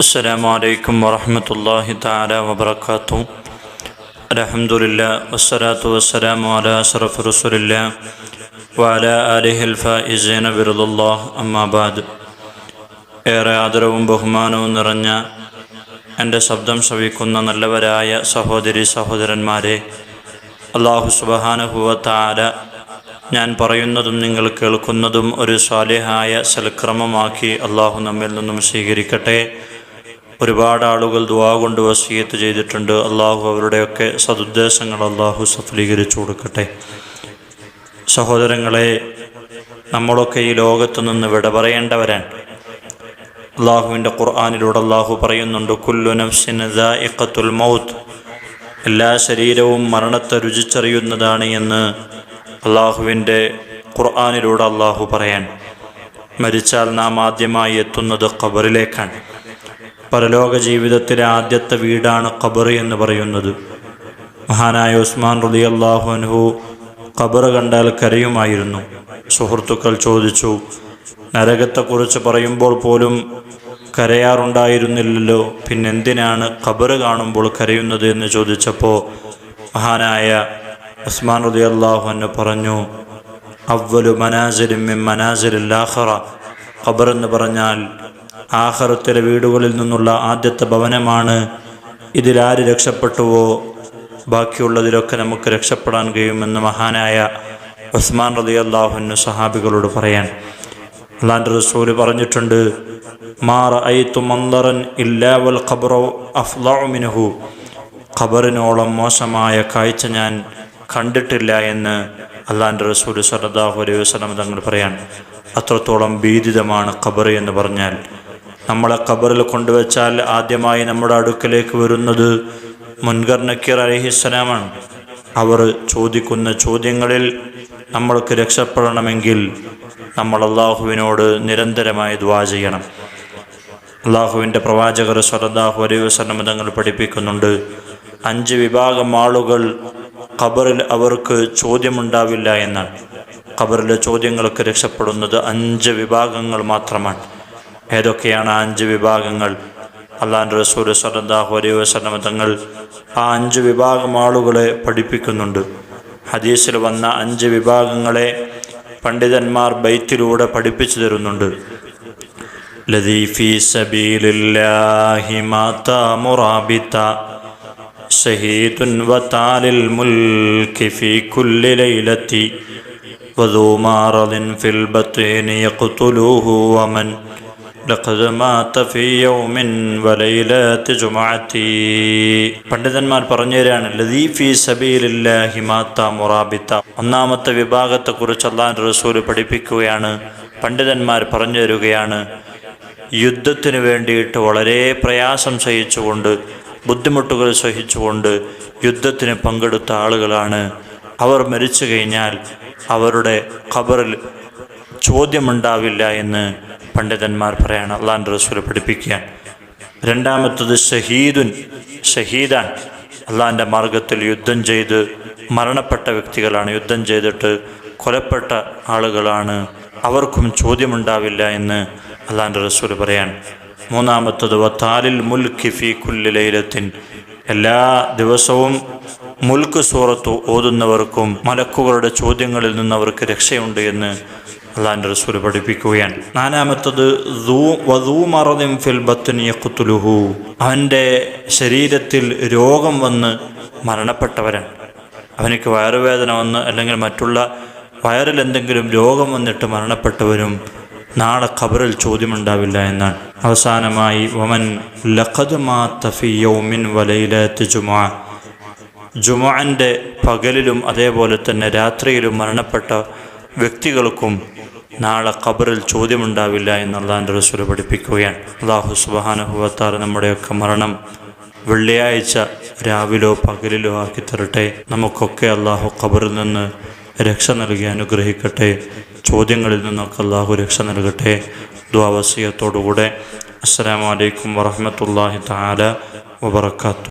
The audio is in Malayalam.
السلام عليكم ورحمة الله تعالى وبركاته. الحمد لله والصلاة والسلام على أشرف رسول الله وعلى آله الفائزين برضا الله أما بعد. ഏറെ ആദരവും ബഹുമാനവും നിറഞ്ഞ എൻ്റെ ശബ്ദം ശ്രവിക്കുന്ന നല്ലവരായ സഹോദരി സഹോദരന്മാരെ, അല്ലാഹു സുബ്ഹാനഹു വ തആല ഞാൻ പറയുന്നതും നിങ്ങൾ കേൾക്കുന്നതും ഒരു സ്വാലിഹായ സൽക്രമമാക്കി അല്ലാഹു നമ്മിൽ നിന്നും സ്വീകരിക്കട്ടെ. ഒരുപാട് ആളുകൾ ദുആ കൊണ്ട് വസിയത്ത് ചെയ്തിട്ടുണ്ട്. അല്ലാഹു അവരുടെയൊക്കെ സദുദ്ദേശങ്ങൾ അല്ലാഹു സഫലീകരിച്ചു കൊടുക്കട്ടെ. സഹോദരങ്ങളെ, നമ്മളൊക്കെ ഈ ലോകത്തു നിന്ന് വിട പറയേണ്ടവരാണ്. അല്ലാഹുവിൻ്റെ ഖുർആനിലൂടെ അല്ലാഹു പറയുന്നുണ്ട്, കുല്ലു നഫ്സിൻ ദാഇഖത്തുൽ മൗത്ത്, എല്ലാ ശരീരവും മരണത്തെ രുചിച്ചറിയുന്നതാണ് എന്ന് അല്ലാഹുവിൻ്റെ ഖുർആനിലൂടെ അല്ലാഹു പറയാൻ. മരിച്ചാൽ നാം ആദ്യമായി എത്തുന്നത് ഖബറിലേക്കാണ്. പരലോക ജീവിതത്തിലെ ആദ്യത്തെ വീടാണ് ഖബർ എന്ന് പറയുന്നത്. മഹാനായ ഉസ്മാൻ റളിയല്ലാഹു അൻഹു ഖബർ കണ്ടാൽ കരയുമായിരുന്നു. സുഹൃത്തുക്കൾ ചോദിച്ചു, നരകത്തെക്കുറിച്ച് പറയുമ്പോൾ പോലും കരയാറുണ്ടായിരുന്നില്ലല്ലോ, പിന്നെന്തിനാണ് ഖബർ കാണുമ്പോൾ കരയുന്നത് എന്ന് ചോദിച്ചപ്പോൾ മഹാനായ ഉസ്മാൻ റളിയല്ലാഹു അൻഹു പറഞ്ഞു, അവ്വലു മനാസിലിൻ മിൻ മനാസിലിൽ ആഖിറ, ഖബർ എന്ന് പറഞ്ഞാൽ ആഖിറത്തിലെ വീടുകളിൽ നിന്നുള്ള ആദ്യത്തെ ഭവനമാണ്. ഇതിലാര് രക്ഷപ്പെട്ടുവോ ബാക്കിയുള്ളതിലൊക്കെ നമുക്ക് രക്ഷപ്പെടാൻ കഴിയുമെന്ന് മഹാനായ ഉസ്മാൻ റളിയല്ലാഹു അൻഹു സഹാബികളോട് പറയാൻ. അല്ലാഹുവിൻ്റെ റസൂൽ പറഞ്ഞിട്ടുണ്ട്, മാ റഅയ്തു മൻദറൻ ഇല്ലാ വൽ ഖബ്റു അഫ്ളഉ മിൻഹു, ഖബറിനോളം മോശമായ കാഴ്ച ഞാൻ കണ്ടിട്ടില്ല എന്ന് അല്ലാഹുവിൻ്റെ റസൂൽ സ്വല്ലല്ലാഹു അലൈഹി വസല്ലം തങ്ങൾ പറയാൻ. അത്രത്തോളം ഭീതിതമാണ് ഖബർ എന്ന് പറഞ്ഞാൽ. നമ്മളെ ഖബറിൽ കൊണ്ടുവച്ചാൽ ആദ്യമായി നമ്മുടെ അടുക്കലേക്ക് വരുന്നത് മുൻകർ നക്കീർ അലൈഹിസ്സലാമാണ്. അവർ ചോദിക്കുന്ന ചോദ്യങ്ങളിൽ നമ്മൾക്ക് രക്ഷപ്പെടണമെങ്കിൽ നമ്മൾ അള്ളാഹുവിനോട് നിരന്തരമായി ദുആ ചെയ്യണം. അള്ളാഹുവിൻ്റെ പ്രവാചകർ സ്വല്ലല്ലാഹു അലൈഹി വസല്ലം തങ്ങൾ പഠിപ്പിക്കുന്നുണ്ട്, 5 വിഭാഗം ആളുകൾ ഖബറിൽ അവർക്ക് ചോദ്യമുണ്ടാവില്ല എന്നാണ്. ഖബറിലെ ചോദ്യങ്ങൾക്ക് രക്ഷപ്പെടുന്നത് 5 വിഭാഗങ്ങൾ മാത്രമാണ്. ഏതൊക്കെയാണ് 5 വിഭാഗങ്ങൾ? അല്ലാഹുവിൻ്റെ റസൂൽ സ്വല്ലല്ലാഹു അലൈഹി വസല്ലം തങ്ങൾ ആ 5 വിഭാഗം ആളുകളെ പഠിപ്പിക്കുന്നുണ്ട്. ഹദീസിൽ വന്ന 5 വിഭാഗങ്ങളെ പണ്ഡിതന്മാർ ബൈത്തിലൂടെ പഠിപ്പിച്ചു തരുന്നുണ്ട്. ലദീ ഫീ സബീലില്ലാഹി മാത മുറാബിത ശഹീദുൻ വതാലിൽ മുൽകി ഫീ കുല്ലി ലൈലതി വദൂ മാറദിൻ ഫിൽ ബത്നി യഖ്തുലുഹു വമൻ ലഖദ് മാത ഫീ യൗമിൻ വലൈലതി ജുമുഅതി. പണ്ഡിതന്മാർ പറഞ്ഞു തരാണ്, ലദീ ഫീ സബീലില്ലാഹി മാത മുറാബിത. ഒന്നാമത്തെ വിഭാഗത്തെക്കുറിച്ച് അല്ലാഹുവിൻ്റെ റസൂൽ പഠിപ്പിക്കുകയാണ്. പണ്ഡിതന്മാർ പറഞ്ഞു തരുകയാണ്, യുദ്ധത്തിന് വേണ്ടിയിട്ട് വളരെ പ്രയാസം സഹിച്ചുകൊണ്ട്, ബുദ്ധിമുട്ടുകൾ സഹിച്ചുകൊണ്ട് യുദ്ധത്തിന് പങ്കെടുത്ത ആളുകളാണ്. അവർ മരിച്ചു കഴിഞ്ഞാൽ അവരുടെ ഖബറിൽ ചോദ്യമുണ്ടാവില്ല എന്ന് പണ്ഡിതന്മാർ പറയാണ്. അല്ലാഹുവിൻ്റെ റസൂൽ പഠിപ്പിക്കുകയാണ്. രണ്ടാമത്തത് ഷഹീദാൻ, അള്ളാഹിൻ്റെ മാർഗത്തിൽ യുദ്ധം ചെയ്ത് മരണപ്പെട്ട വ്യക്തികളാണ്, യുദ്ധം ചെയ്തിട്ട് കൊലപ്പെട്ട ആളുകളാണ്. അവർക്കും ചോദ്യമുണ്ടാവില്ല എന്ന് അള്ളാഹിൻ്റെ റസൂൽ പറയാൻ. മൂന്നാമത്തത് വതാലിൽ മുൽകി ഫീ കുല്ലി ലൈലത്തിൻ, എല്ലാ ദിവസവും മുൽക്ക് സൂറത്ത് ഓതുന്നവർക്കും മലക്കുകളുടെ ചോദ്യങ്ങളിൽ നിന്ന് അവർക്ക് രക്ഷയുണ്ട് എന്ന് അല്ലാഹുവിൻ്റെ റസൂൽ പഠിപ്പിക്കുകയാണ്. നാലാമത്തത് വദൂ മറദിൻ ഫിൽ ബത്നി യഖ്തുലുഹു, അവൻ്റെ ശരീരത്തിൽ രോഗം വന്ന് മരണപ്പെട്ടവരാണ്. അവനക്ക് വയറുവേദന വന്ന് അല്ലെങ്കിൽ മറ്റുള്ള വയറിൽ എന്തെങ്കിലും രോഗം വന്നിട്ട് മരണപ്പെട്ടവരും നാളെ ഖബറിൽ ചോദ്യമുണ്ടാവില്ല എന്നാണ്. അവസാനമായി വമൻ ലഖദ് മാത ഫീ യൗമിൻ വലൈലതി ജുമുഅ, ജുമുഅൻ്റെ പകലിലും അതേപോലെ തന്നെ രാത്രിയിലും മരണപ്പെട്ട വ്യക്തികൾക്കും നാളെ ഖബറിൽ ചോദ്യമുണ്ടാവില്ല എന്ന് അല്ലാഹുവിൻ്റെ റസൂൽ പഠിപ്പിക്കുകയാണ്. അല്ലാഹു സുബ്ഹാനഹു വ തആല നമ്മുടെയൊക്കെ മരണം വെള്ളിയാഴ്ച രാവിലോ പകലിലോ ആക്കി തരട്ടെ. നമുക്കൊക്കെ അല്ലാഹു ഖബറിൽ നിന്ന് രക്ഷ നൽകി അനുഗ്രഹിക്കട്ടെ. ചോദ്യങ്ങളിൽ നിന്നൊക്കെ അല്ലാഹു രക്ഷ നൽകട്ടെ. ദുആ വസിയത്തോടുകൂടെ അസ്സലാമു അലൈക്കും വറഹ്മത്തുള്ളാഹി തആല വബറകാതുഹു.